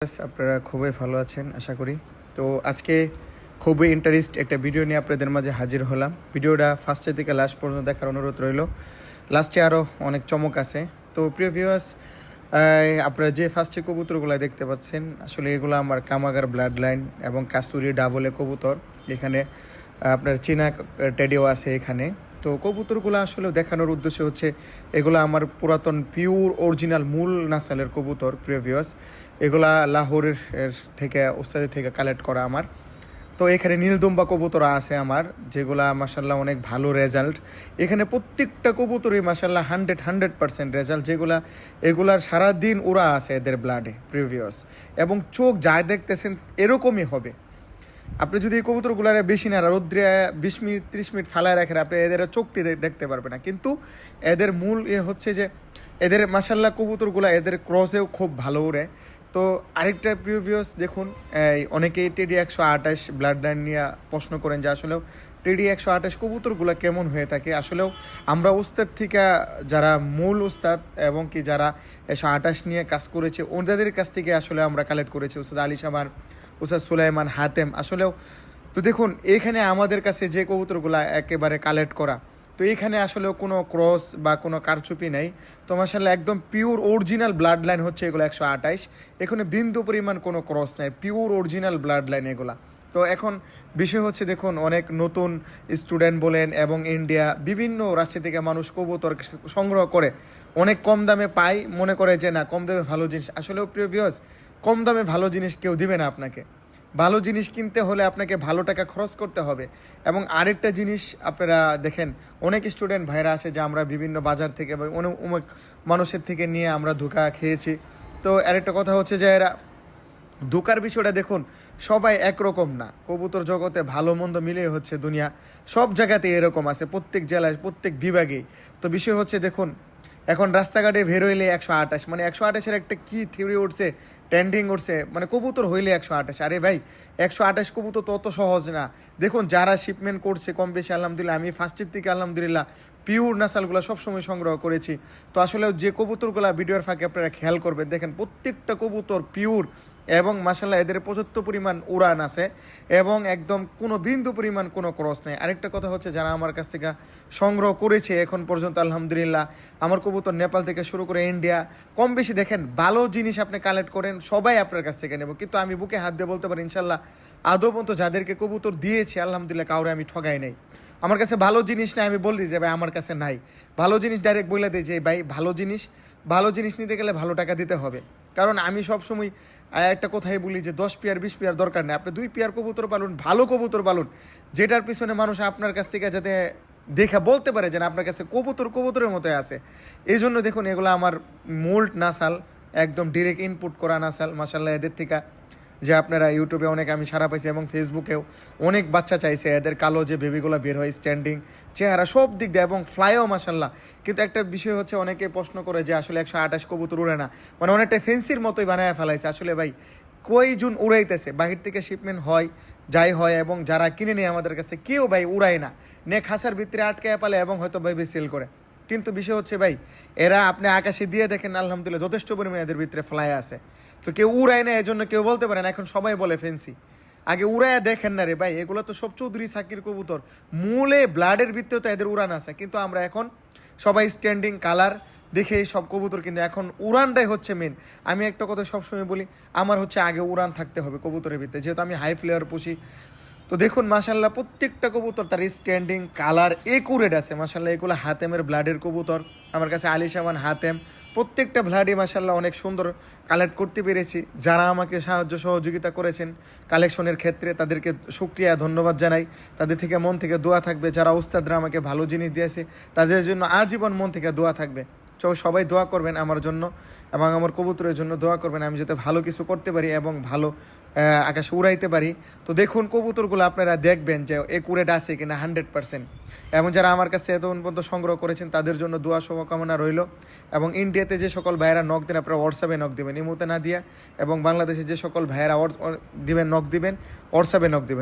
আপনারা খুবই ভালো আছেন আশা করি। তো আজকে খুবই ইন্টারেস্ট একটা ভিডিও নিয়ে আপনাদের মাঝে হাজির হলাম। ভিডিওটা ফার্স্টে থেকে লাস্ট পর্যন্ত দেখার অনুরোধ রইল। লাস্টে আরও অনেক চমক আছে। তো প্রিয় ভিউয়ার্স, আপনারা যে ফার্স্টে কবুতরগুলো দেখতে পাচ্ছেন আসলে এগুলো আমার কামাগার ব্লাড লাইন এবং কাসুরি ডাবলে কবুতর। এখানে আপনার চীনা টেডিও আছে এখানে। তো কবুতরগুলো আসলে দেখানোর উদ্দেশ্য হচ্ছে এগুলো আমার পুরাতন পিওর অরিজিনাল মূল নাসালের কবুতর। প্রিয় ভিউয়ার্স, এগুলা লাহোরের থেকে ওস্তাদের থেকে কালেক্ট করা আমার। তো এখানে নীলদুম্বা কবুতর আছে আমার, যেগুলা মাসাল্লাহ অনেক ভালো রেজাল্ট। এখানে প্রত্যেকটা কবুতরই মাসাল্লাহ 100% রেজাল্ট, এগুলার সারাদিন ওরা আছে এদের ব্লাডে প্রিভিয়াস, এবং চোখ যা দেখতেছেন এরকমই হবে। আপনি যদি এই কবুতরগুলার বেশি না রৌদ্রে 20 মিনিট 30 মিনিট ফালায় রাখেন, আপনি এদের চোখটি দেখতে পারবেন না। কিন্তু এদের মূল হচ্ছে যে এদের মাসাল্লাহ কবুতরগুলা এদের ক্রসেও খুব ভালো ওড়ে। তো আরেকটা প্রিভিয়াস দেখুন, অনেকেই টেডি 128 ব্লাড লাইন নিয়ে প্রশ্ন করেন যে আসলেও টেডি 128 কবুতরগুলো কেমন হয়ে থাকে। আসলেও আমরা উস্তাদ থেকে যারা মূল উস্তাদ এবং কি যারা 128 নিয়ে কাজ করেছে ওনাদের কাছ থেকে আসলে আমরা কালেক্ট করেছি, উস্তাদ আলী সামান, উস্তাদ সুলাইমান হাতেম। আসলেও তো দেখুন এখানে আমাদের কাছে যে কবুতরগুলো একেবারে কালেক্ট করা, তো এখানে আসলেও কোনো ক্রস বা কোনো কারচুপি নেই। তো মাশাআল্লাহ একদম পিওর অরিজিনাল ব্লাড লাইন হচ্ছে এগুলো 128। এখানে বিন্দু পরিমাণ কোনো ক্রস নেই, পিওর অরিজিনাল ব্লাড লাইন এগুলা। তো এখন বিষয় হচ্ছে দেখুন, অনেক নতুন স্টুডেন্ট বলেন এবং ইন্ডিয়া বিভিন্ন রাষ্ট্র থেকে মানুষ কবুতর সংগ্রহ করে অনেক কম দামে পায়, মনে করে যে না কম দামে ভালো জিনিস। আসলেও প্রিয় ভিউয়ার্স, কম দামে ভালো জিনিস কেউ দিবে না আপনাকে। ভালো জিনিস কিনতে হলে আপনাকে ভালো টাকা খরচ করতে হবে। এবং আরেকটা জিনিস আপনারা দেখেন, অনেক স্টুডেন্ট ভাইরা আছে যে আমরা বিভিন্ন বাজার থেকে বা অনেক মানুষের থেকে নিয়ে আমরা ধোঁকা খেয়েছি। তো আরেকটা কথা হচ্ছে যে এরা ধোঁকার বিষয়টা দেখুন, সবাই একরকম না। কবুতর জগতে ভালো মন্দ মিলিয়ে হচ্ছে দুনিয়া, সব জায়গাতেই এরকম আছে, প্রত্যেক জেলায় প্রত্যেক বিভাগেই। তো বিষয় হচ্ছে দেখুন, এখন রাস্তাঘাটে বের হইলে 128, মানে 128-এর একটা কী থিওরি উঠছে, ট্রেন্ডিং উঠছে, মানে কবুতর হইলে 128। আরে ভাই, 128 কবুতর তো অত সহজ না। দেখুন যারা শিপমেন্ট করছে কম বেশি আলহামদুলিল্লাহ, আমি ফার্স্টের থেকে আলহামদুলিল্লাহ পিওর নাসালগুলো সবসময় সংগ্রহ করেছি। তো আসলে যে কবুতরগুলো ভিডিওর ফাঁকে আপনারা খেয়াল করবেন, দেখেন প্রত্যেকটা কবুতর পিওর এবং মাশাআল্লাহ এদের পর্যাপ্ত পরিমাণ উড়ান আছে এবং একদম কোনো বিন্দু পরিমাণ কোনো ক্রস নেই। আরেকটা কথা হচ্ছে, যারা আমার কাছ থেকে সংগ্রহ করেছে এখন পর্যন্ত আলহামদুলিল্লাহ, আমার কবুতর নেপাল থেকে শুরু করে ইন্ডিয়া কম বেশি দেখেন ভালো জিনিস আপনি কালেক্ট করেন, সবাই আপনার কাছ থেকে নেব। কিন্তু আমি বুকে হাত দিয়ে বলতে পারি ইনশাল্লাহ আদৌ পর্যন্ত যাদেরকে কবুতর দিয়েছি আলহামদুলিল্লাহ কাউরে আমি ঠগাই নাই। আমার কাছে ভালো জিনিস না আমি বলে দিই যে ভাই আমার কাছে নাই, ভালো জিনিস ডাইরেক্ট বলে দিই যে ভাই ভালো জিনিস নিতে গেলে ভালো টাকা দিতে হবে। কারণ আমি সবসময় একটা কথাই বলি যে 10 পেয়ার 20 পেয়ার দরকার নেই, আপনি 2 পেয়ার কবুতর পালুন, ভালো কবুতর পালুন, যেটার পিছনে মানুষ আপনার কাছ থেকে যাতে দেখা বলতে পারে যে আপনার কাছে কবুতরের মতো আছে। এই জন্য দেখুন এগুলো আমার মোল্ড নাসাল, একদম ডিরেক্ট ইনপুট করা নাসাল। মাশাআল্লাহ এদের থেকে যে আপনারা ইউটিউবে অনেক আমি সারা পাইছি এবং ফেসবুকেও অনেক বাচ্চা চাইছে এদের কালো যে বেবিগুলো বের হয়, স্ট্যান্ডিং চেহারা সব দিক দিয়ে এবং ফ্লাইও মাশাআল্লাহ। কিন্তু একটা বিষয় হচ্ছে, অনেকে প্রশ্ন করে যে আসলে 128 কবুতর উড়ে না, মানে অনেকটা ফেন্সির মতোই বানায় ফেলাইছে। আসলে ভাই কয়জন উড়াইতেছে, বাহির থেকে শিপমেন্ট হয় যাই হয়, এবং যারা কিনে নেয় আমাদের কাছে কেউ ভাই উড়ায় না, নে খাসার ভিতরে আটকায় পালে এবং হয়তো ভাই সেল করে। কিন্তু বিষয় হচ্ছে ভাই, এরা আপনি আকাশে দিয়ে দেখেন আলহামদুলিল্লাহ যথেষ্ট পরিমাণে এদের ভিতরে ফ্লাই আছে। তো কেউ উড়ায় না, এজন্য কেউ বলতে পারে না এখন সবাই বলে ফেন্সি। আগে উড়ায় দেখেন না রে ভাই, এগুলো তো সব চৌধুরী সাকির কবুতর, মূলে ব্লাডের ভিত্তিতে তো এদের উড়ান আছে। কিন্তু আমরা এখন সবাই স্ট্যান্ডিং কালার দেখে সব কবুতর, কিন্তু এখন উড়ানটাই হচ্ছে মেন। আমি একটা কথা সবসময় বলি, আমার হচ্ছে আগে উড়ান থাকতে হবে কবুতরের ভিতরে, যেহেতু আমি হাই ফ্লেয়ার পুষি। তো দেখুন মাশাআল্লাহ প্রত্যেকটা কবুতর তার স্ট্যান্ডিং কালার একুরেট আছে মাশাআল্লাহ। এগুলো হাতেমের ব্লাডের কবুতর, আমার কাছে আলী সামান হাতেম, প্রত্যেকটা ব্লাডই মাশাআল্লাহ অনেক সুন্দর কালেক্ট করতে পেরেছি। যারা আমাকে সাহায্য সহযোগিতা করেছেন কালেকশনের ক্ষেত্রে তাদেরকে শুকরিয়া ধন্যবাদ জানাই, তাদের থেকে মন থেকে দোয়া থাকবে। যারা উস্তাদরা আমাকে ভালো জিনিস দিয়েছে তাদের জন্য আজীবন মন থেকে দোয়া থাকবে। সবাই দোয়া করবেন আমার জন্য এবং আমার কবুতরের জন্য দোয়া করবেন, আমি যাতে ভালো কিছু করতে পারি এবং ভালো আকাশে উড়াইতে পারি। তো দেখুন কবুতরগুলো আপনারা দেখবেন যে একুরেট আছে কিনা 100%। এবং যারা আমার কাছে এতক্ষণ পর্যন্ত সংগ্রহ করেছেন তাদের জন্য দোয়া শুভকামনা রইল। এবং ইন্ডিয়াতে যে সকল ভাইয়েরা নক দেন আপনারা হোয়াটসঅ্যাপে নক দেবেন, ইমোতে না দিয়া, এবং বাংলাদেশে যে সকল ভাইয়েরা দিবেন নক দিবেন হোয়াটসঅ্যাপে নক দিবেন।